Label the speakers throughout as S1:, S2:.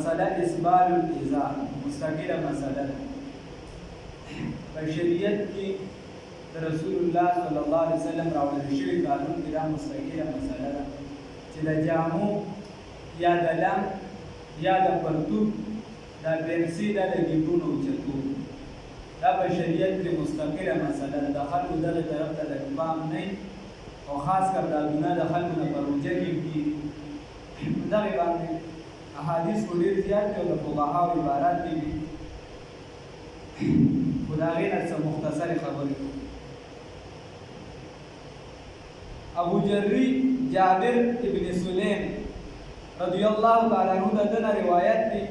S1: مسله اسبال الازار مستقله مسله ده په شریعت کې د رسول الله صلی الله علیه وسلم راوړل شوی قانون کې دا مستقله مسله ده چې د جامو یا د لم یا د پرتوب دا پنسي دا د ګیټونو اوچتوب دا په شریعت کې مستقله مسله ده د خلکو دغه طرف ته د پام نه او خاص کر د ګناه د خلکو نه پروژه کې دغه باندې احادیث ډېر زیات دي او د فقهاو عبارات دي خدای نه څه مختصر خبرې ابو جری جابر ابن سلیم رضی الله تعالی عنہ دغه روایت دی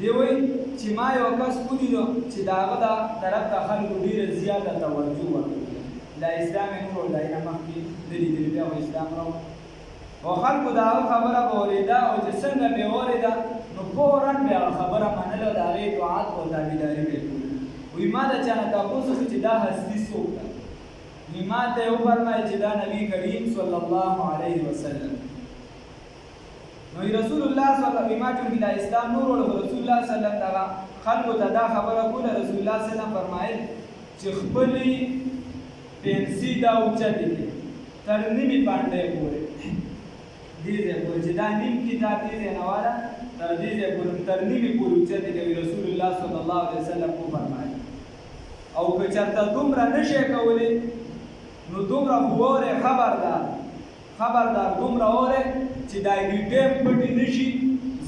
S1: دی وی چې ما یو کس ولیدو چې داغه د طرف ته خلکو ډېره زیاته توجه ورکړي د اسلام نور د مخکې د دې بیا اسلام راو او خلکو دا خبره اوریدا او چې څنګه به اوریدا نو فورا بیا خبره منله د هغې دعات او تابعداري وکړي وی ما د چا نه تاسو چې دا هستی څوک ده ما ته وفرمایي چې دا نبی کریم صلی الله علیه وسلم نو رسول الله صلی الله علیه وسلم د اسلام نور او رسول الله صلی الله علیه وسلم خلکو ته دا خبره کوله رسول الله صلی الله علیه وسلم فرمایل چې خپلې پنسي دا اوچتې تر نیمې باندې پورې دې پورې چې دا نیم کې دا دې نه والا تر دې پورې تر نیمې پورې اوچتې کوي رسول الله صلی الله علیه وسلم کو فرمایي او که چېرته دومره نشي کولی نو دومره وره خبردار دومره وره چې دا ګیټې پټې نشي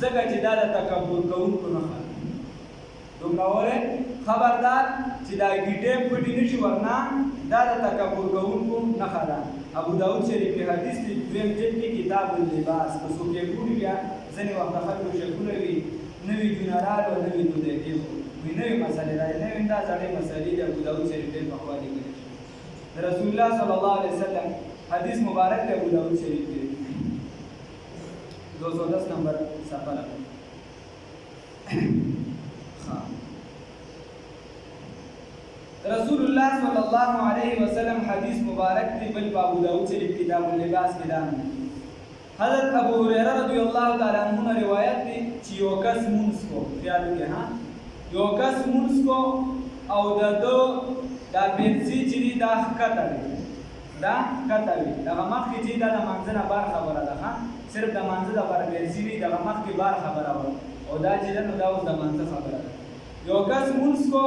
S1: ځکه چې دا د تکبر کوونکو نښه دومره وره خبردار چې دا ګیټې پټې نشي ورنه دا د تکبر کوونکو نښه ده ابو داود شریف کې حدیث دی دویم جلد کې کتاب اللباس که څوک یې ګوري بیا ځینې وخت خلکو شکونه وي نوي جنرال او نوي دودې وي نوې مسلې راځي نوې دا زړې مسلې د ابو داود شریف ډېر پخوا لیکلي رسول الله صلی الله علیه وسلم حدیث مبارک ہے ابو داود شریف کے 210 نمبر صفحہ رسول اللہ صلی اللہ علیہ وسلم حدیث مبارک تھی بل ابو داود شریف کتاب اللباس کے دام میں حضرت ابو ہریرہ رضی اللہ تعالی عنہ نے روایت دی چې یو کس مونږ کو خیال کې ها یو کس مونږ کو او ددو دا پنسي چې دا ښکته وي دا ښکته وي دغه مخکې چې دا د منځه نه بار خبره ده ښه صرف د منځه دپاره پنسي وي دغه مخکې بار خبره وه او دا چې ده نو دا اوس د منځه خبره ده یو کس مونځ کو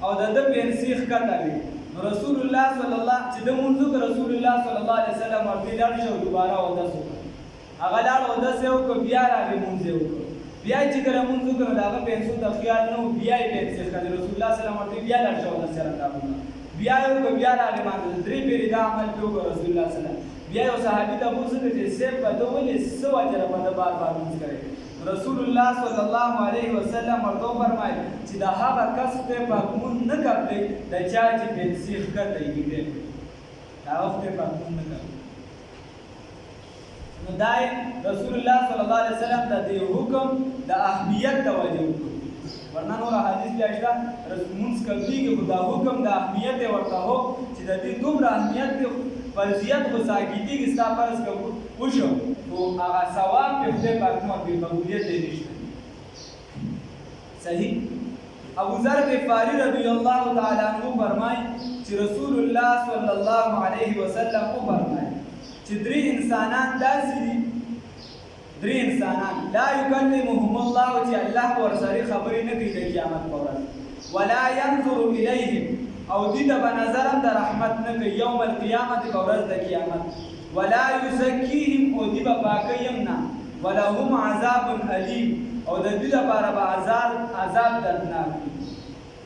S1: او د ده پنسي ښکته وي نو رسول الله صلی الله چې ده مونځ وکړه رسول الله صلی الله علیه وسلم ورته لاړ شي او دوباره اودس وکړه هغه لاړ اودس یې وکړه بیا راغی مونځ یې وکړه بیا چې کله مونځ وکړه د هغه پنسو ته خیال نه و بیا یې پنسي ښکته رسول الله صلی الله علیه وسلم ورته بیا لاړ شه اودس یې راکاږه بیا یو که بیا راغی باندې درې پیرې دا عمل پې وکړه رسول الله صلی الله علیه وسلم بیا یو صحابي ته پوښتنه وکړه چې صیب په ده ولې څه وجه ده په ده بار بار لمونځ کوې رسول الله صلی الله علیه وسلم ورته وفرمایل چې د هغه کس خدای پاک مونځ نه قبلوي د چا چې پنسي ښکته یې ګیټې د هغه خدای پاک مونځ نه قبلوي نو دا رسول الله صلی الله علیه وسلم د دې حکم د اهمیت د وجې وکړو ورنه نور حدیث بیا شته مونځ قبلېږي خو دا حکم د اهمیت یې ورته و چې د دې دومره اهمیت دی فرضیت خو ساکېدېږي ستا فرض که وشو خو هغه ثواب پې خدای پاک نه ورکوي قبولیت یې نشته صحیح ابو ذر غفاري رضی الله تعالی عنه فرمایي چې رسول الله صلی الله علیه وسلم وفرمایي چې درې انسانان داسې دي درې انسانان لا یکلمهم الله چې الله ورسره خبرې نه کوي د قیامت په ورځ ولا ينظر الیهم او دې ته به نظر هم د رحمت نه کوي یوم القیامت په ورځ د قیامت ولا یزکیهم او دې به پاکوي هم نه ولهم عذاب علیم او د دې لپاره به عذاب دردناک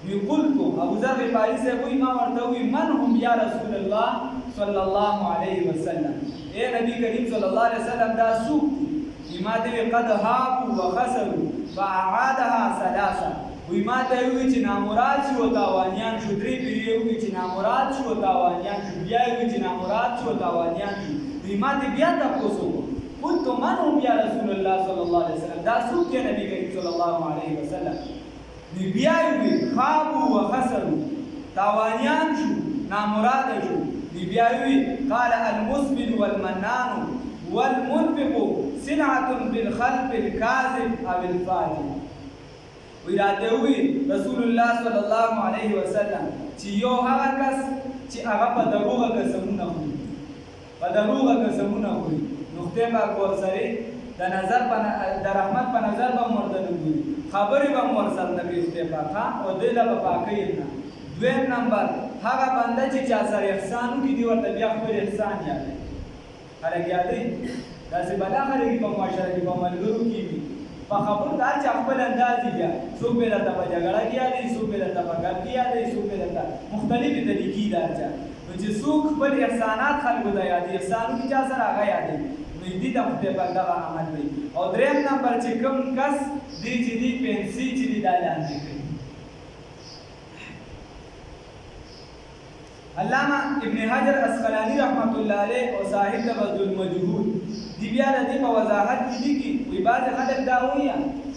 S1: وي قلت ابو ذر غفاري صاحب وایي ما ورته وایي من هم یا رسول الله صلی الله علیه وسلم اے نبی کریم صلی الله علیه وسلم دا څوک دي ما ته قد هابوا وخسروا فاعادها ثلاثه وی ما ته وی چې نامراد شو تاوانیان شو درې پیری وی چې نامراد شو تاوانیان شو بیا وی چې نامراد شو تاوانیان شو وی ما ته بیا تاسو قلت من هم یا رسول الله صلی الله علیه وسلم دا څوک دی نبی کریم صلی الله علیه وسلم وی بیا وی خابوا وخسروا تاوانیان شو نامراد شو وی بیا وی قال المسبل والمنان والمنفق سلعة بالخلف الكاذب او الفاجر. وی راته وی رسول الله صلی الله علیه وسلم چې یو هغه کس چې هغه په دروغه قسمونه خوري، په دروغه قسمونه خوري، نو خدای پاک ورسره د نظر د رحمت په نظر به ورته ګوري، خبرې به ورسره نه کوي خدای پاک، او دې له به پاکوي نه. دویم نمبر هغه بنده چې چا سره احسان وکړي دي ورته بیا خپل احسان یادوي. خلک یادوي داسې بلا خلک په معاشره کې په ملګرو کې وي، په خبرو د هر چا خپل انداز دی، بیا څوک به درته په جګړه کې یادوي، څوک به درته په ګپ کې یادوي، څوک به درته مختلفې طریقې د هر چا. نو چې څوک خپل احسانات خلکو ته یادوي، احسان وکړي چا سره هغه یادوي، نو دې ته خدای پاک دغه عمل کوي. او دریم نمبر چې کوم کس دی چې دی پنسي چې دی دا لاندې کوي. علامه ابن حجر اسقلانی رحمت الله علیه او صاحب د بذل المجهود دی بیا د دې په وضاحت کې لیکي، وی بعض خلک دا وایي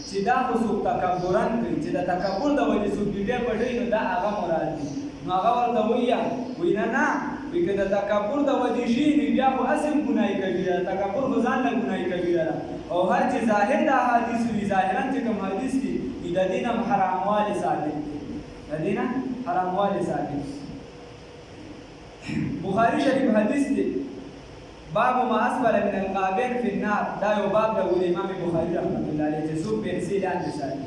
S1: چې دا خو څوک تکبرن کوي، چې د تکبر د وجې څوک ډېر پټوي نو دا هغه مراد دي. نو هغه ورته وایي نه وی که د تکبر د وجې شي نو بیا خو اصل ګناه کبیره ده، تکبر خو ځان له ګناه کبیره ده. او هر چې ظاهر د احادیث وي، ظاهرا چې کوم حدیث دي د دې نه حراموالی ثابت دي، د دې نه حراموالی ثابت دي. بخاری شریف حدیث دی باب ما اسفل من القابین فی النار، دا یو باب د امام بخاری رحمت الله علیه چې څوک پنسي لاندې ساتي.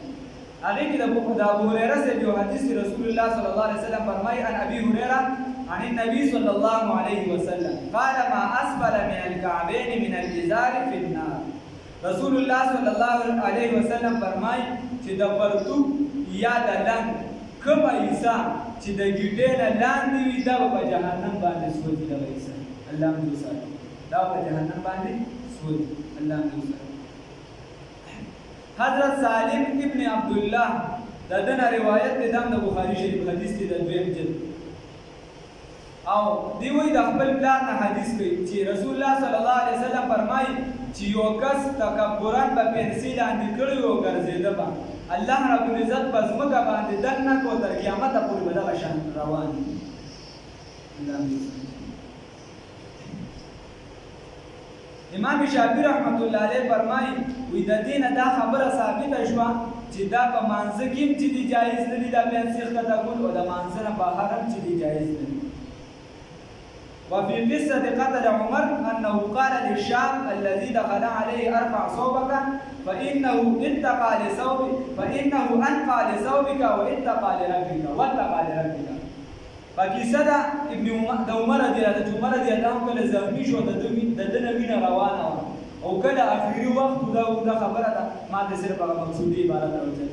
S1: هغې کې د ابو هریره صاحب یو حدیث رسول الله صلی الله علیه وسلم فرمایي عن ابي هریره عن النبي صلی الله علیه وسلم قال ما اسفل من الكعبین من الازار فی النار. رسول الله صلی الله علیه وسلم فرمایي چې د پرتوب یا د لنګ کومه حصه چې د ګیټې نه لاندې وي دا به په جهنم باندې سوځي. دغه حصه الله مو وساتي، دا په جهنم باندې سوځي، الله مو وساتي. حضرت سالم ابن عبدالله د ده نه روایت دی، دا د بخاري شریف حدیث دی د دویم جلد. او دی وایي د خپل پلار نه حدیث کوي چې رسول الله صلی الله علیه وسلم فرمایي چې یو کس تکبرن به پنسي لاندې کړی و ګرځېده به، الله رب العزت په ځمکه باندې دننه کو تر قیامته پورې به دغه شان روان وي. امام شافعي رحمت الله علیه فرمایي وی د دې نه دا خبره ثابته شوه چې دا په مانځه کې هم چې دی جایز نه دي دا پنسي ښکته کول، او د مانځه نه بهر هم چې دی جایز نه دي. وفي قصة قتل عمر أنه قال للشاب الذي دخل عليه ارفع ثوبك فإنه اتقى لثوبك فإنه أنقى لثوبك واتقى لربك واتقى لربك. فقصه د عمر رضی الله عنه کله زخمی شو، د ده وینه روانه وه، او کله اخري وخت دا خبره ده ما ته صرف هغه مقصودي عبارت راوچت.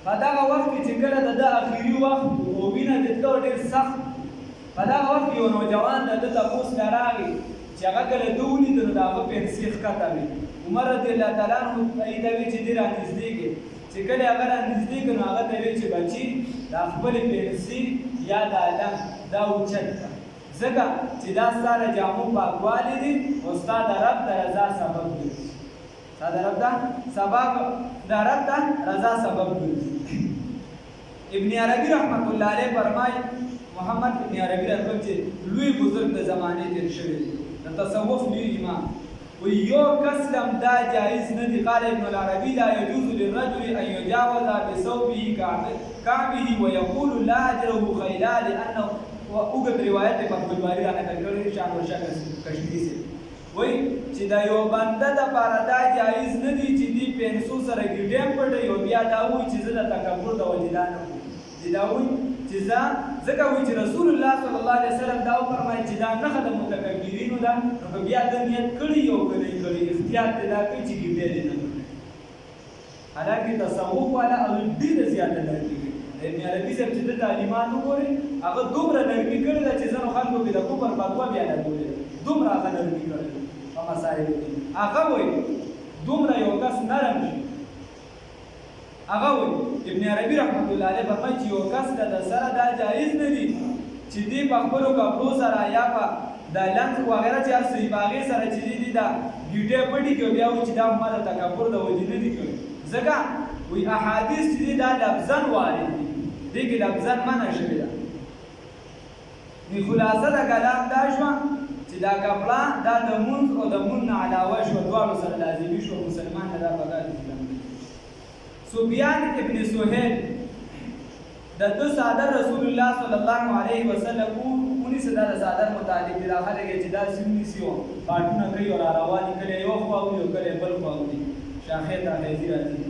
S1: په دغه وخت کې چې کله د ده اخري وخت او وینه د ده ډېر سخت، په دغه وخت کې یو نوجوان د ده تپوس ته راغی چې هغه کله ده ولیده نو د هغه پنسي ښکته وي. عمر رضی الله تعالی عنه هغې ته ویل چې دې رانږدې کړې، چې کله هغه رانږدې کړه نو هغه ته ویل چې بچي دا خپلې پنسي یا دا لم دا اوچت کړه، ځکه چې دا ستا د جامو پاکوالی دی او ستا د رب د رضا سبب ګرځي، ستا د رب د رضا سبب ګرځي. ابن عربي رحمت الله علیه فرمایي، محمد ابن عربي رحمت چې لوی بزرګ د زمانې تېر شوی دی، د تصوف لوی امام، وی یو کس لم دا جایز نه دی. قال ابن العربي لا يجوز للرجل ان يجاوز بثوبه كعبه ويقول لا اجره خيلا لانه اوږد روایت په بخاري را نقل کړی شان ورشا کشمیری سے وی چې دا یو بنده د پاره دا جایز نه دی چې دی پنسو سره ګډیم پټي او بیا دا وایي چې زه د تکبر د وجې دا نه کوم، چې دا وایي چې ځکه وایي چې رسول الله صلی الله علیه وسلم دا وفرمایي چې دا نښه د متکبرینو ده، نو بیا د نیت کړي او که نه یې کړي اختیار ته دا کوي چې ګډې دې نه کړي. حالانکې تصوف والا هغه ډېره زیاته نرمي کوي. ابن عربي صاحب چې د تعلیمات وګورئ هغه دومره نرمي کړې ده چې ځینو خلکو کې د کفر فتوا بیا لګولې ده، دومره هغه نرمي کړې ده په مسایلو کې. هغه وایي دومره یو کس نرم شي، هغه وایي ابن عربي رحمت الله علیه فرمایي چې یو کس د سره دا جایز نه دي چې دی په خپلو کپړو سره یا په د لنګ وغیره چې هر څه وي په هغې سره چې دی دا ګیټې پټې کړي بیا وایي چې دا ما د تکبر د وجې نه دي کړي، ځکه وایي احادیث چې دي دا لفظاً وارد دي، دې کې لفظاً منع شوې ده. نو خلاصه د کلام دا شوه چې دا کپړه دا د مونځ او د مون نه علاوه شو دواړو سره لازمي شو مسلمان نه دا پکار دي. سفیان ابن سهیل د دو صادر رسول الله صلی الله علیه وسلم اونې صدا د صادر متعلق دی راغلی چې دا سیمونی سیو پاټونه کوي او رواني کړي یو خو او یو کړي بل خو او شاخه ته هیزي راځي.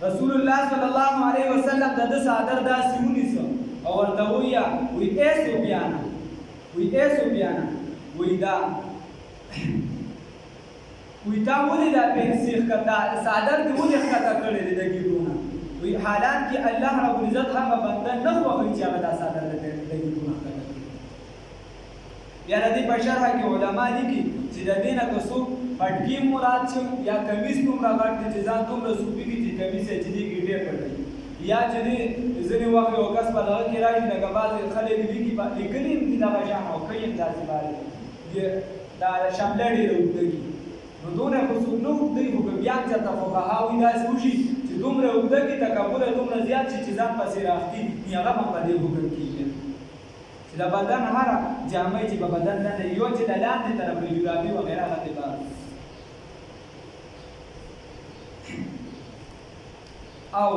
S1: رسول الله صلی الله علیه وسلم د صادر دا سیمونی سیو او ورته ویا وی ایسو بیان وی دا ولې دا پیسې کړه صادر دی ولې کړه کړی د ګیرونه وی حالان کې الله رب العزت هغه بنده نه خوښوي چې هغه دا صادر د ګیرونه کړي. بیا د دې په شرح کې علما لیکي چې د دې نه که څوک پټکي مراد شي یا کمیس دومره غټ دی چې ځان دومره صوفي کړي چې کمیس یې چې دې ګیډې پټوي یا چې ځینې وخت یو کس په دغه کې راشي لکه بعضې خلک لیکلي هم دي دغه شان او کوي هم داسې بارې دا شمله ډېره اوږده نو دونه خو څوک نه اوږده خو که بیا چېرته فقها وي داسې وشي چې دومره اوږده کړي تکبر یې دومره زیات شي چې ځان پسې راښتي هغه هم په دې حکم کېږي چې د بدن هره جامه چې په بدن دننه یو چې د لاندې طرف جورابي وغیره هغه دې او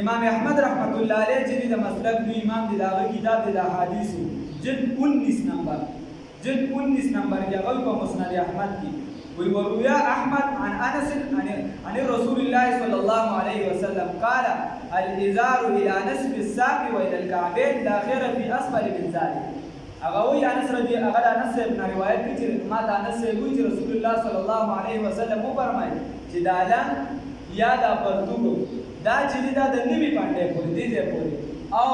S1: امام احمد رحمت الله علیه چې د مسلک دوی امام دی داغه کتاب د احادیثو جلد 19 نمبر کې هغه په مسند احمد کې وی ورویا احمد عن انس عن رسول الله صلی الله علیه وسلم قال الازار الى نصف الساق والى الكعبين لا خير في اسفل من ذلك. هغه وی انس رضی الله عنه بن روایت کې چې ما دا انس وی چې رسول الله صلی الله علیه وسلم فرمایي چې دا یا دا پرتوګ دا چې دا د نیمه باندې پورې دی او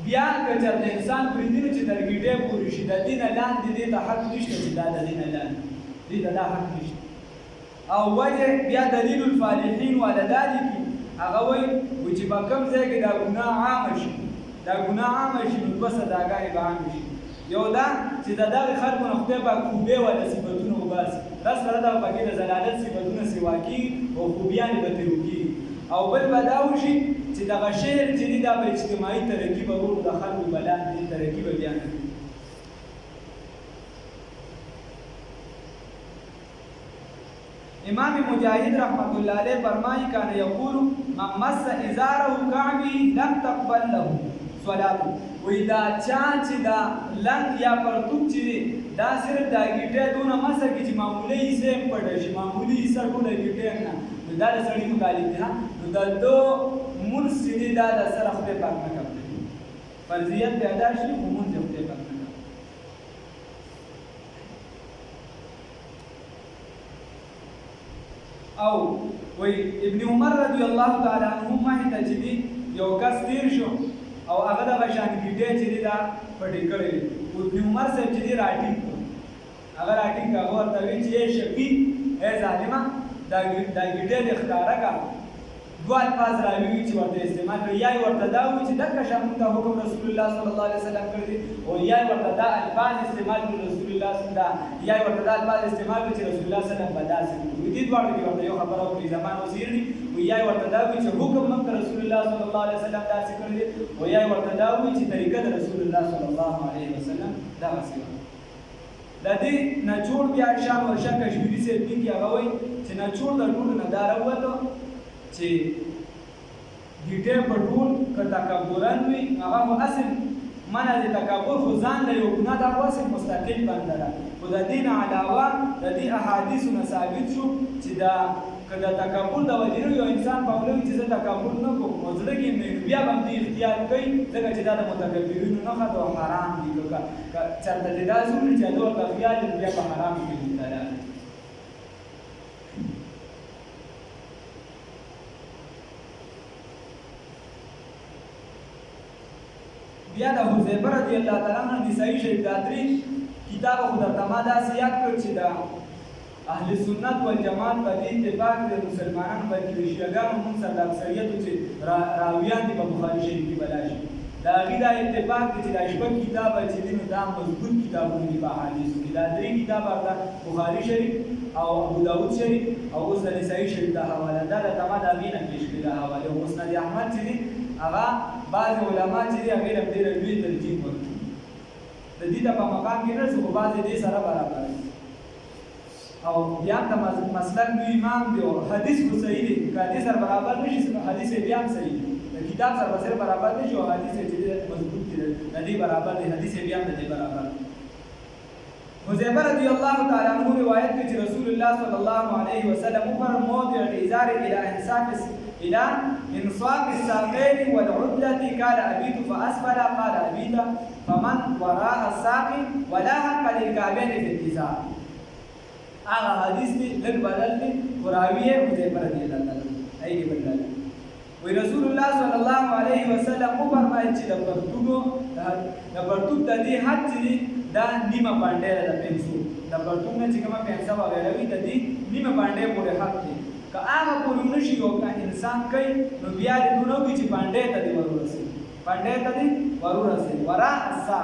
S1: بیا که چېرته انسان پرې دی چې تر ګیډې پورې شي د دې نه لاندې دې ته حق نشته چې دا د دې نه لاندې دې ته دا حق نشته. او وجه بیا دلیل الفالحین والا دا لیکي هغه وایي چې په کوم ځای کې دا ګناه عامه شي نو دوه سزاګانې به عامې شي. یو دا چې د دغه خلکو نه خدای پاک خوبې والا صفتونه وباسي دا سره دا پکې د ضلالت صفتونه سوا کېږي او خوبیانې به ترې وکېږي. او بل به دا وشي چې دغه شعر چې دی دا به اجتماعي ترقي به ورو د خلکو به لاندې ترقي به بیا نه کړي. امام مجاهد رحمت الله علیه فرمایي کان یقول من مس ازاره کعبه لم تقبل له صلاته. وی دا چا چې دا لنګ یا پرتوب چې دی دا صرف دا ګیټه دونه مسه کې چې معمولی حصه هم پټه شي معمولی حصه ټوله ګیټه هم نه نو دا د سړي مخالف دی نو دا دو مونځ چې دی دا د سره خدای پاک نه کوي فرضیت به ادا شي خو مونځ خدای پاک نه کوي. او وی ابن عمر رضی الله تعالی عنهما ته چې دی یو کس تیر شو او هغه د بشان ګیټه چې دا پټې کړې ابن عمر صاحب چې راټینګ هغه راټینګ هغه ورته وی چې شفیع اے ظالما دا ګیټه د ښکارا کا دوه الفاظ راوي چې ورته استعمال کړي یا ورته دا وی چې دغه شامل ته حکم رسول الله صلی الله علیه وسلم کړی او یا ورته دا الفاظ استعمال کړي رسول الله صلی الله یا ورته دا الفاظ استعمال کړي رسول الله صلی الله علیه وسلم بداسي دې دوه کې ورته یو خبره او زمان وزیر دي او یا ورته دا وی چې حکم من رسول الله صلی الله علیه وسلم داسې کړی او یا ورته دا وی چې طریقه د رسول الله صلی الله علیه وسلم دا وسیله د دې نچوړ بیا شام ورشه کشمیری سره دي کې هغه وی چې نچوړ د ټول نه دار وته چې ګیټه په ټول که تکبران وي هغه مو اصل منع د تکبر خو ځان له یو ګناه دا واسه مستقل بنده ده خو د دین علاوه د دې احادیثو نه ثابت شو چې دا که د تکبر د وجې یو انسان په ولوي چې زه تکبر نه کوم نو زړه کې مې بیا باندې اختیار کوي ځکه چې دا د متکبرینو نه خاطر حرام دي که چېرته چې دا زوړ چې دا ورته خیال بیا په حرام کې مبتلا بیا د حذیفه رضی الله تعالی عنہ نسائی شریف داتری کتاب خو درته ما داسې یاد کړ چې د اهل سنت والجماعت په دې اتفاق د مسلمانانو بلکې د شیعهګانو موږ سره د اکثریتو چې راویان دي په بخاري شریف کې بلا شي د هغې دا اتفاق دی چې دا شپږ کتابه چې دي نو دا مضبوط کتابونه دي په احادیثو کې دا درې کتابه دا بخاري شریف او ابو داود شریف او اوس د نسائی شریف د حواله دا درته ما د هغې نه پېښ کړي دا حواله او مسند احمد چې دي هغه بعض علما چې دي هغې له ډېره لوی ترجیح ورکوي د دې په مقام کې نه څه بعض دې سره برابر او بیا د مسلک نو امام دی او حدیث کو صحیح دی حدیث سره برابر نشي حدیث بیا هم صحیح دی د کتاب سره برابر نشي او حدیث چې مضبوط دی د دې برابر دی حدیث بیا هم د دې برابر حذیفه رضی الله تعالی عنہ روایت کې چې رسول الله صلی الله علیه وسلم فرمود الازار الى انصاف الساقين والعدلة قال أبيت فأسفل قال أبيت فمن وراء الساق ولا حق للكعبين في الإزار هذا حديث لن بدل قراوية حذيفة رضي الله عنه أي بدل ورسول الله صلى الله عليه وسلم فرمایي چې د پرتوګ د دې حد چې دا نیمه باندې د پنځو د پرتوګ نه چې کومه پنځه وغیرہ وي د دې نیمه باندې پورې حق دی که هغه پورې نشي او که انسان کوي نو بیا دې نو کې چې باندې ته دی ورورسي باندې ته دی ورورسي ورا السا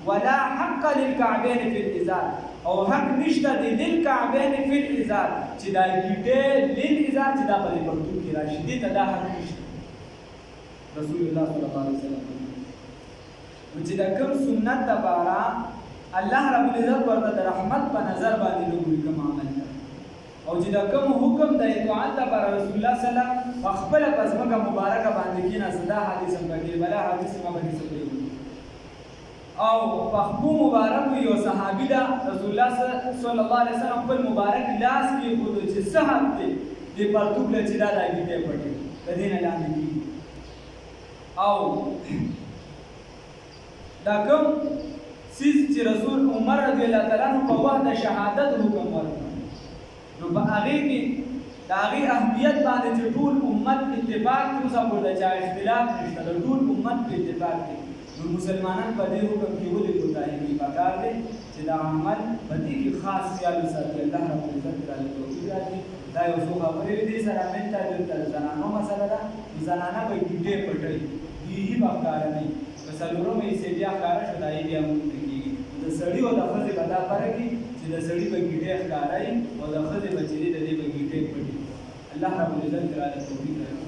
S1: ولا حق للكعبين في الازار او حق نشته دی للكعبين في الازار چې دا ګټه للازار چې دا په پرتوګ کې راشي دې ته دا حق نشته رسول الله صلی الله علیه وسلم چې دا کوم سنت د بارا الله رب العزت ورته د رحمت په نظر باندې لګوي کوم عمل او چې دا کوم حکم د اطاعت پر رسول الله صلی الله علیه وسلم خپل پسمه مبارکه باندې کینا صدا حدیث هم کې بلا حدیث ما باندې سوي او په مبارک یو صحابي دا رسول الله صلی الله علیه وسلم خپل مبارک لاس کې خود چې صحاب دي د پرتوب له چې دا راګیته پټي د دین اعلان دي او دا کوم سیس چې رسول عمر رضی الله تعالی عنہ په وخت د شهادت حکم ورکړ نو په هغه کې د هغه اهمیت باندې چې ټول امت اتفاق کوي څه په دغه اختلاف نشته د ټول امت په اتفاق کې نو مسلمانان په دې حکم کې ولې کوتاهي پکار دي چې دا عمل په دې کې خاص خیال ساتي الله رب العزت تعالی توفیق راکړي دا یو څه خبرې دي سره منته د زنانو مسله ده زنانه به ګډه پټي دي پکار نه څلورو مې سي بیا کار شو دای بیا موږ کېږي د سړی او د خزې په دا فرق کې چې د سړی په ګډه ښکارای او د خزې په چې د دې په ګډه پټي الله رب العزت تعالی توفیق راکړي